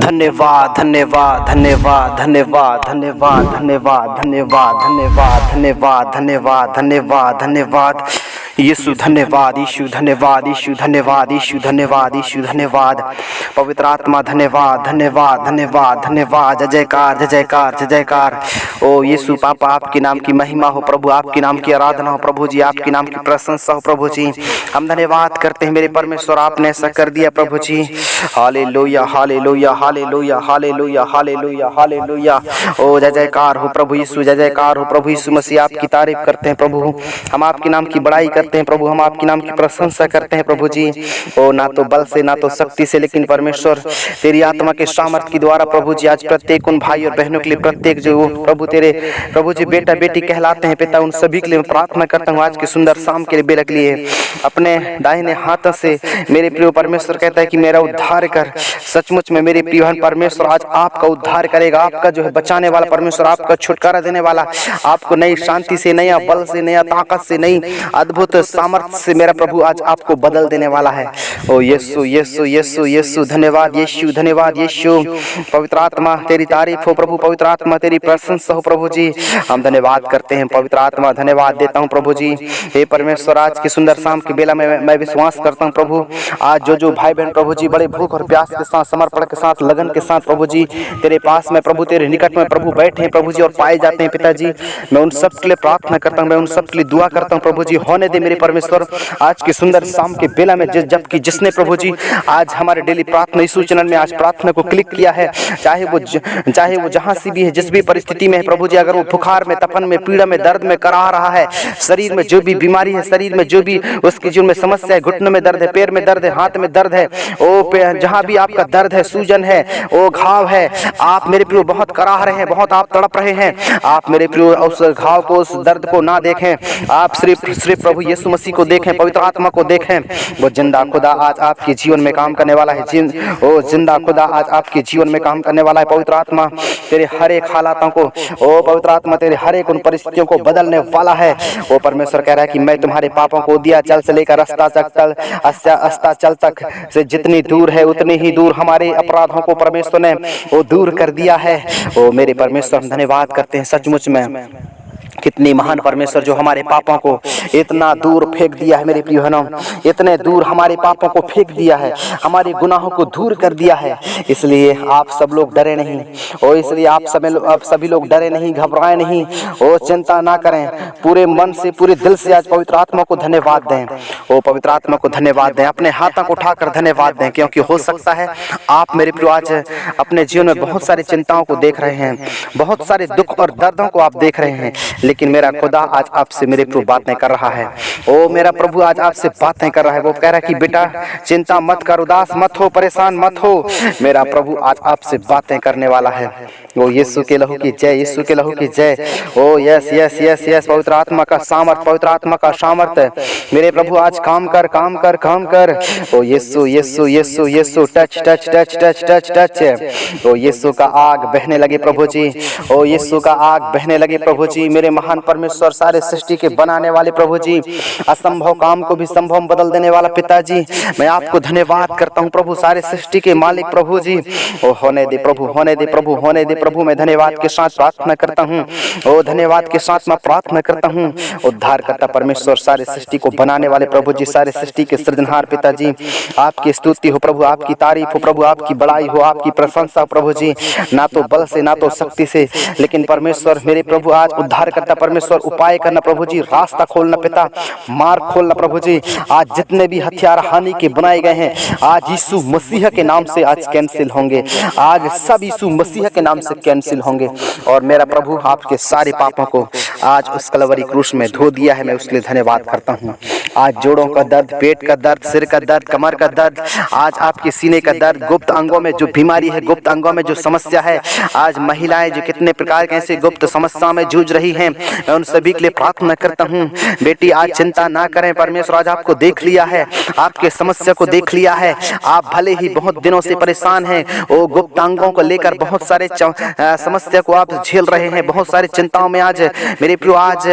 धन्यवाद धन्यवाद धन्यवाद धन्यवाद धन्यवाद धन्यवाद धन्यवाद धन्यवाद धन्यवाद धन्यवाद धन्यवाद धन्यवाद यीशु धन्यवाद, यीशु धन्यवाद, यीशु धन्यवाद, यीशु धन्यवाद, यीशु धन्यवाद। पवित्र आत्मा धन्यवाद धन्यवाद धन्यवाद धन्यवाद। जय जयकार जय जयकार जय जयकार। ओ यीशु पापा, आपके नाम की महिमा हो प्रभु, आपके नाम की आराधना हो प्रभु जी, आपके नाम की प्रशंसा हो प्रभु जी। हम धन्यवाद करते हैं मेरे परमेश्वर, आपने ऐसा कर दिया प्रभु जी। Hallelujah hallelujah hallelujah hallelujah hallelujah hallelujah. ओ जय जयकार हो प्रभु यीशु, जय जयकार हो प्रभु यीशु मसीह। आपकी तारीफ करते हैं प्रभु, हम आपके नाम की बड़ाई करते हैं प्रभु, हम आपके नाम की प्रशंसा करते हैं प्रभु जी। ओ ना तो बल से ना तो शक्ति से, लेकिन परमेश्वर तेरी आत्मा के सामर्थ्य के द्वारा प्रभु जी। आज प्रत्येक उन भाई और बहनों के लिए, प्रत्येक जो प्रभु तेरे प्रभु जी बेटा बेटी कहलाते हैं पिता, उन सभी के लिए मैं प्रार्थना करता हूँ आज के सुंदर शाम के लिए बेला के लिए। अपने दाहिने हाथ से मेरे प्रिय परमेश्वर कहता है कि मेरा उद्धार कर। सचमुच में मेरे प्रिय परमेश्वर आज आपका उद्धार करेगा, आपका जो है बचाने वाला परमेश्वर, आपका छुटकारा देने वाला, आपको नई शांति से, नया बल से, नया ताकत से, नई अद्भुत सामर्थ्य से मेरा प्रभु आज आपको बदल देने वाला है। ओ यीशु यीशु यीशु यीशु धन्यवाद, यीशु धन्यवाद, यीशु। पवित्र आत्मा तेरी तारीफ हो प्रभु, पवित्र आत्मा तेरी प्रशंसा हो प्रभु जी। हम धन्यवाद करते हैं पवित्र आत्मा, धन्यवाद देता हूँ प्रभु जी। हे परमेश्वर, आज की सुंदर शाम की बेला में मैं विश्वास करता हूँ प्रभु, आज जो भाई बहन प्रभु जी बड़े भूख और प्यास के साथ, समर्पण के साथ, लगन के साथ प्रभु जी तेरे पास में प्रभु, तेरे निकट में प्रभु बैठे हैं प्रभु जी और पाए जाते हैं पिताजी, मैं उन सब के लिए प्रार्थना करता हूँ, मैं उन सब के लिए दुआ करता हूँ प्रभु जी। होने दे मेरे परमेश्वर आज की सुंदर शाम के बेला में, जबकि जिसने प्रभु जी आज हमारे डेली प्रार्थना यीशु चैनल में आज प्रार्थना को क्लिक किया है, चाहे वो जहाँ से भी है, जिस भी परिस्थिति में है प्रभु जी, अगर वो बुखार में, तपन में, पीड़ा में, दर्द में कराह रहा है, शरीर में जो भी बीमारी है, शरीर में जो भी उसके जीवन में समस्या है, घुटनों में दर्द है, पैर में दर्द है, हाथ में दर्द है, ओ जहाँ भी आपका दर्द है, सूजन है, ओ घाव है, आप मेरे प्रियो बहुत कराह रहे हैं, बहुत आप तड़प रहे हैं, आप मेरे प्रियो उस घाव को, उस दर्द को ना देखें, आप सिर्फ प्रभु यीशु मसीह को देखें, पवित्र आत्मा को देखें। वो जिंदा खुदा आज आपके जीवन में काम करने वाला है, ओ जिंदा खुदा आज आपके जीवन में काम करने वाला है। पवित्र आत्मा तेरे हर एक हालातों को, ओ पवित्र आत्मा तेरे हर एक उन परिस्थितियों को बदलने वाला है। वो परमेश्वर कह रहा है कि मैं तुम्हारे पापों को दिया चल से लेकर अस्ताचल तक से जितनी दूर है, उतनी ही दूर हमारे अपराधों को परमेश्वर ने वो दूर कर दिया है। ओ मेरे परमेश्वर, हम धन्यवाद करते हैं सचमुच में, कितनी महान परमेश्वर जो हमारे पापों को इतना दूर फेंक दिया है मेरे प्रिय बहनों, इतने दूर हमारे पापों को फेंक दिया है, हमारे गुनाहों को दूर कर दिया है। इसलिए आप सब लोग डरे नहीं, और इसलिए आप सभी लोग डरे नहीं, घबराए नहीं, और चिंता ना करें, पूरे मन से, पूरे दिल से आज पवित्र आत्मा को धन्यवाद दें। ओ पवित्र आत्मा को धन्यवाद दें, अपने हाथों को उठाकर धन्यवाद दें, क्योंकि हो सकता है आप मेरे प्रिय आज अपने जीवन में बहुत सारी चिंताओं को देख रहे हैं, बहुत सारे दुख और दर्दों को आप देख रहे हैं, लेकिन मेरा खुदा आज आपसे मेरे प्रभु बातें कर रहा है। ओ मेरा प्रभु आज आपसे बातें कर रहा है। वो कह रहा है कि बेटा चिंता मत कर, उदास मत हो, परेशान मत हो, मेरा प्रभु आज आपसे बातें करने वाला है। ओ यीशु के लहू की जय, यीशु के लहू की जय। ओ यस यस यस यस, पवित्र आत्मा का सामर्थ, पवित्र आत्मा का सामर्थ मेरे प्रभु आज काम कर, काम कर, काम कर। ओ Yeshu Yeshu Yeshu Yeshu, touch touch touch touch touch touch. ओ यीशु का आग बहने लगे प्रभु जी, ओ यीशु का आग बहने लगे प्रभु जी। मेरे महान परमेश्वर, सारे सृष्टि के बनाने वाले प्रभु जी, असंभव काम को भी संभव बदल देने वाला पिताजी, मैं आपको धन्यवाद करता हूँ प्रभु, सारे सृष्टि के मालिक प्रभु जी। ओ होने दे प्रभु, होने दे प्रभु, होने दे प्रभु। मैं धन्यवाद के साथ प्रार्थना करता हूँ, ओ धन्यवाद के साथ मैं प्रार्थना करता हूँ। उद्धार करता परमेश्वर, सारे सृष्टि को बनाने वाले प्रभु जी, सारे सृष्टि के सृजनहार पिताजी, आपकी स्तुति हो प्रभु, आपकी तारीफ हो प्रभु, आपकी बड़ाई हो, आपकी प्रशंसा प्रभु जी। ना तो बल से, ना तो शक्ति से, लेकिन परमेश्वर मेरे प्रभु आज उद्धार करता परमेश्वर, उपाय करना प्रभु जी, रास्ता खोलना पिता, मार्ग खोलना प्रभु जी। आज जितने भी हथियार हानि के बनाए गए हैं, आज यीशु मसीह के नाम से आज कैंसिल होंगे, आज सब यीशु मसीह के नाम से कैंसिल होंगे। और मेरा प्रभु आपके सारे पापों को आज उस कलवरी क्रूस में धो दिया है, मैं उसके लिए धन्यवाद करता हूँ। आज जोड़ों का दर्द, पेट का दर्द, सिर का दर्द, कमर का दर्द, आज आपके सीने का दर्द, गुप्त अंगों में जो बीमारी है, गुप्त अंगों में जो समस्या है, आज महिलाएं जो कितने प्रकार के ऐसे गुप्त समस्या में जूझ रही हैं, मैं उन सभी के लिए प्रार्थना करता हूँ। बेटी आज चिंता ना करें, परमेश्वर आज आपको देख लिया है, आपके समस्या को देख लिया है। आप भले ही बहुत दिनों से परेशान हैं, वो गुप्त अंगों को लेकर बहुत सारे समस्या को आप झेल रहे हैं, बहुत सारी चिंताओं में आज मेरे प्रियो आज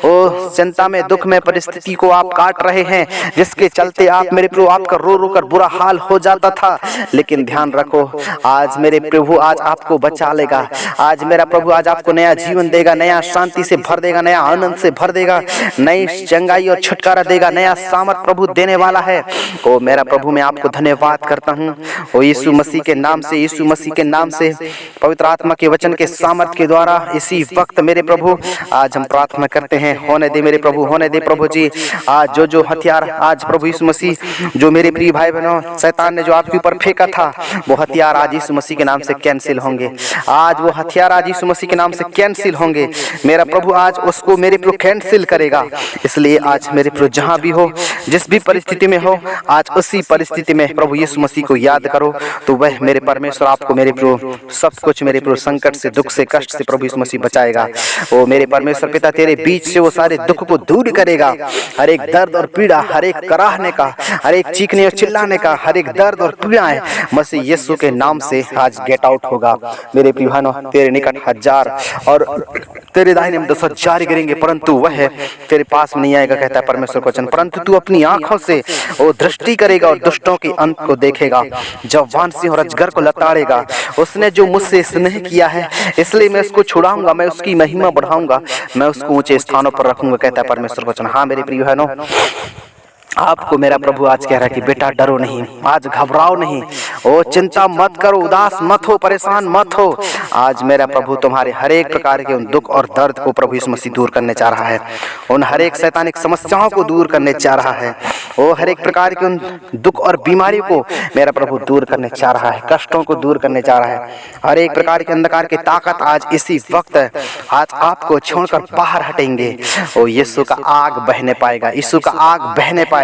वो चिंता में दुख में परिस्थिति को आप काट रहे हैं, जिसके चलते आप मेरे प्रभु आपका रो रो कर बुरा हाल हो जाता था। लेकिन ध्यान रखो, आज मेरे प्रभु आज आपको बचा लेगा। आज मेरा प्रभु आज आपको नया जीवन देगा, नया शांति से भर देगा, नया आनंद से भर देगा, नई चंगाई और छुटकारा देगा, नया सामर्थ प्रभु देने वाला है। ओ मेरा प्रभु मैं आपको धन्यवाद करता हूँ। ओ यीशु मसीह के नाम से, यीशु मसीह के नाम से, पवित्र आत्मा के वचन के सामर्थ के द्वारा इसी वक्त मेरे प्रभु आज हम प्रार्थना करते हैं। होने दे मेरे प्रभु, होने दे प्रभु जी। आज जो हथियार आज प्रभु यीशु मसीह जो मेरे प्रिय भाई बहनों शैतान ने जो आपके ऊपर फेंका था, वो हथियार आज यीशु मसीह के नाम से कैंसिल होंगे। आज वो हथियार आज यीशु मसीह के नाम से कैंसिल होंगे। मेरा प्रभु आज उसको मेरे प्रभु कैंसिल करेगा। इसलिए आज मेरे प्रभु जहाँ भी हो, जिस भी परिस्थिति में हो, आज उसी परिस्थिति में प्रभु यीशु मसीह को याद करो, तो वह मेरे परमेश्वर आपको मेरे प्रभु सब कुछ मेरे प्रभु संकट से, दुख से, कष्ट से प्रभु यीशु मसीह बचाएगा। वो मेरे परमेश्वर पिता तेरे बीच से वो सारे दुख को दूर करेगा। हर एक दर्द और पीड़ा, हर एक कराहने का, हर एक चीखने और चिल्लाने का, हर एक दर्द और पीड़ाएं मसीह यीशु के नाम से आज गेट आउट होगा। मेरे प्रिय भाइयों, तेरे निकट 1000 और तेरे दाहिने में 10,000 गिरेंगे, परंतु वह तेरे पास नहीं आएगा, कहता है परमेश्वर का वचन। परंतु तू अपनी आंखों से वो दृष्टि करेगा और दुष्टों के अंत को देखेगा। जवान सिंह और अजगर को लताड़ेगा। उसने जो मुझसे स्नेह किया है, इसलिए मैं उसको छुड़ाऊंगा, मैं उसकी महिमा बढ़ाऊंगा, मैं उसको ऊंचे स्थानों पर रखूंगा, कहता है परमेश्वर का वचन। हाँ मेरे प्रिय बहनों, आपको मेरा प्रभु आज कह रहा है कि बेटा डरो नहीं, आज घबराओ नहीं, ओ चिंता मत करो, उदास मत हो, परेशान मत हो। आज मेरा प्रभु तुम्हारे हर एक प्रकार के उन दुख और दर्द को प्रभु यीशु मसीह दूर करने चाह रहा है। उन हर एक शैतानिक समस्याओं को दूर करने चाह रहा है। वो हर एक प्रकार के उन दुख और बीमारियों को मेरा प्रभु दूर करने चाह रहा है, कष्टों को दूर करने चाह रहा है। हर एक प्रकार के अंधकार की ताकत आज इसी वक्त आज आपको छोड़कर बाहर हटेंगे। ओ यीशु का आग बहने पाएगा, यीशु का आग बहने पाएगा।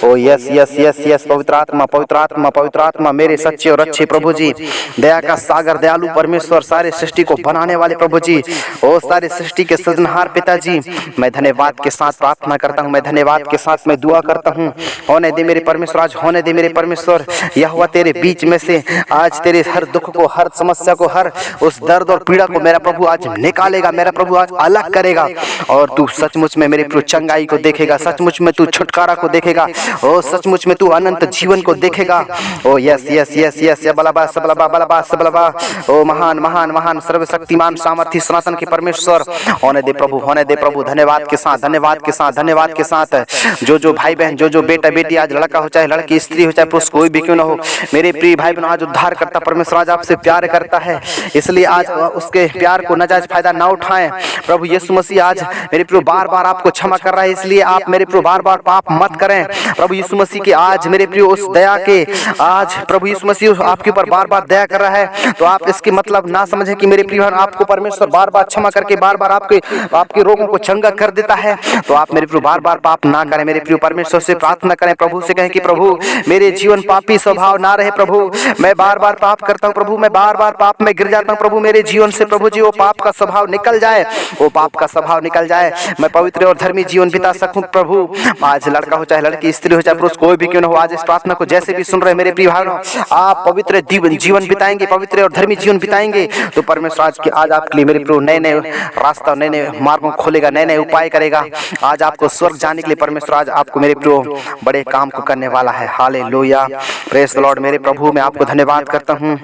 ओ यस यस यस यस, पवित्र आत्मा, पवित्र आत्मा, पवित्र आत्मा, मेरे सच्चे और अच्छे प्रभु जी, दया का सागर, दयालु परमेश्वर, सारे सृष्टि को बनाने वाले प्रभु जी, ओ सारे सृष्टि के सृजनहार पिताजी, मैं धन्यवाद के साथ प्रार्थना करता हूँ, मैं धन्यवाद के साथ मैं दुआ करता हूँ। होने दे मेरे परमेश्वर, आज होने दे मेरे परमेश्वर, यहोवा तेरे बीच में से आज तेरे हर दुख को, हर समस्या को, हर उस दर्द और पीड़ा को मेरा प्रभु आज निकालेगा, मेरा प्रभु आज अलग करेगा। और तू सचमुच में मेरे प्रभु चंगाई को देखेगा, सचमुच में तू छुटकारा को देखेगा, ओ सचमुच में तू अनंत जीवन को देखेगा। ओ यस यस यस यस, बलबा सबलबा, बलबा सबलबा, ओ महान महान महान सर्वशक्तिमान सामर्थी सनातन के परमेश्वर, होने दे प्रभु, होने दे प्रभु। धन्यवाद के साथ, धन्यवाद के साथ, धन्यवाद के साथ, जो भाई बहन, जो बेटा बेटी, आज लड़का हो चाहे लड़की, स्त्री हो चाहे पुरुष, कोई भी क्यों ना हो, मेरे प्रिय भाई बहन, आज उद्धार करता परमेश्वर आज आपसे प्यार करता है। इसलिए आज उसके प्यार को नाजायज फायदा ना उठाएं। प्रभु यीशु मसीह आज मेरे प्रभु बार बार आपको क्षमा कर रहा है, इसलिए आप मेरे प्रभु बार बार पाप मत करें। प्रभु यीशु मसीह की आज मेरे प्रिय उस दया के, आज प्रभु यीशु मसीह आपके ऊपर बार बार दया कर रहा है, तो आप इसकी मतलब ना समझें कि मेरे प्रिय आपको परमेश्वर बार बार क्षमा करके बार बार आपके रोगों को चंगा कर देता है। तो आप मेरे प्रभु बार बार पाप ना करें। मेरे प्रिय परमेश्वर से प्रार्थना करें, प्रभु से कहें कि प्रभु मेरे जीवन पापी स्वभाव ना रहे। प्रभु मैं बार बार पाप करता हूँ, प्रभु मैं बार बार पाप में गिर जाता हूँ। प्रभु मेरे जीवन से प्रभु जी वो पाप का स्वभाव निकल जाए, वो पाप का स्वभाव निकल जाए, मैं पवित्र और धर्मी जीवन बिता सकूं। प्रभु आज लड़का हो चाहे लड़की, स्त्री हो चाहे पुरुष, कोई भी क्यों न हो, आज इस प्रार्थना को जैसे भी सुन रहे मेरे प्रिय भाइयों, आप पवित्र जीवन बिताएंगे, पवित्र और धर्मी जीवन बिताएंगे, तो परमेश्वर आज आपके लिए मेरे प्रभु नए नए रास्ता, नए नए मार्गों खोलेगा, नए नए उपाय करेगा। आज आपको स्वर्ग जाने के लिए परमेश्वर आज आपको मेरे प्रभु बड़े काम को करने वाला है। Hallelujah, praise the Lord. मेरे प्रभु मैं आपको धन्यवाद करता हूँ।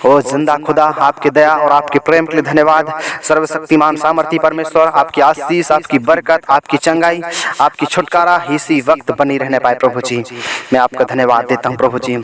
ओ जिंदा खुदा, आपके दया और आपके प्रेम के लिए धन्यवाद। सर्वशक्तिमान सामर्थी परमेश्वर, आपकी आशीष, आपकी बरकत, आपकी चंगाई, आपकी छुटकारा इसी वक्त बनी रहने पाए। प्रभु जी मैं आपका धन्यवाद देता हूँ। प्रभु जी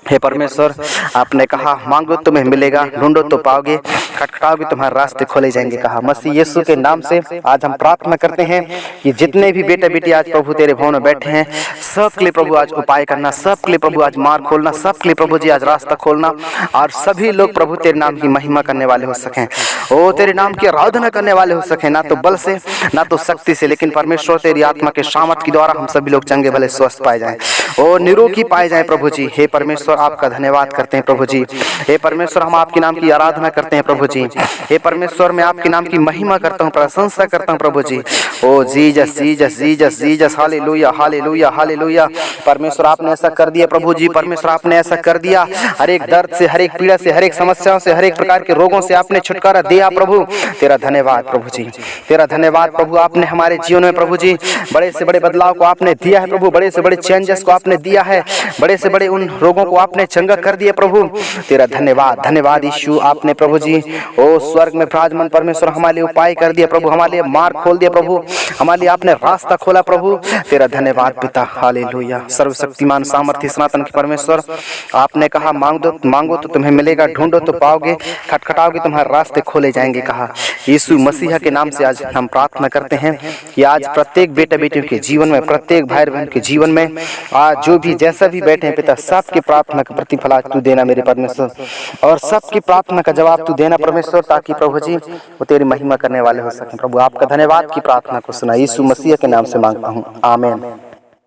हे परमेश्वर, आपने कहा मांगो तुम्हें मिलेगा, ढूंढो तो पाओगे, खटखटाओगे तुम्हारे रास्ते खोले जाएंगे। कहा मसीह यीशु के नाम से आज हम प्रार्थना करते हैं कि जितने भी बेटे बेटी आज प्रभु तेरे भवन में बैठे हैं, सब के लिए प्रभु आज उपाय करना, सब के लिए प्रभु आज मार्ग खोलना, सब के लिए प्रभु जी आज रास्ता खोलना, और सभी लोग प्रभु तेरे नाम की महिमा करने वाले हो सकें, ओ तेरे नाम की आराधना करने वाले हो सकें, ना तो बल से ना तो शक्ति से, लेकिन परमेश्वर तेरी आत्मा के सामर्थ के द्वारा हम सभी लोग चंगे भले स्वस्थ पाए जाएं, ओ निरोगी पाए जाएं। प्रभु जी हे परमेश्वर, परमेश्वर आपका धन्यवाद करते हैं प्रभु जी। हे परमेश्वर हम आपके नाम की आराधना करते हैं प्रभु जी। हे परमेश्वर मैं आपके नाम की महिमा करता हूँ, प्रशंसा करता हूँ प्रभु जी। ओ Jesus Jesus Jesus Jesus, hallelujah hallelujah hallelujah. परमेश्वर आपने ऐसा कर दिया प्रभु जी, परमेश्वर आपने ऐसा कर दिया। हर एक दर्द से, हर एक पीड़ा से, हर एक समस्याओं से, हर एक प्रकार के रोगों से आपने छुटकारा दिया प्रभु। तेरा धन्यवाद प्रभु जी, तेरा धन्यवाद प्रभु। आपने हमारे जीवन में प्रभु जी बड़े से बड़े बदलाव को आपने दिया है प्रभु, बड़े से बड़े चेंजेस को आपने दिया है, बड़े से बड़े उन रोगों को आपने चंगा कर दिया प्रभु। तेरा धन्यवाद धन्यवाद यीशु। आपने प्रभु जी ओ स्वर्ग में विराजमान परमेश्वर हमारे लिए उपाय कर दिया प्रभु, हमारे लिए मार्ग खोल दिया प्रभु, हमारे लिए आपने रास्ता खोला प्रभु। तेरा धन्यवाद पिता, हालेलुया। सर्वशक्तिमान सामर्थ्य सनातन के परमेश्वर, आपने कहा मांगो तो तुम्हें मिलेगा, ढूंढो तो पाओगे, खटखटाओगे तुम्हारे रास्ते खोले जाएंगे कहा। यीशु मसीह के नाम से आज हम प्रार्थना करते हैं कि आज प्रत्येक बेटा बेटियों के जीवन में, प्रत्येक भाई बहन के जीवन में, आज जो भी जैसा भी बैठे हैं पिता, सबकी प्रार्थना का प्रतिफल आज तू देना मेरे परमेश्वर, और सबकी प्रार्थना का जवाब तू देना परमेश्वर, ताकि प्रभु जी वो तेरी महिमा करने वाले हो सकें प्रभु। आपका धन्यवाद की प्रार्थना को सुना, यीशु मसीह के नाम से मांगता हूँ, आमीन।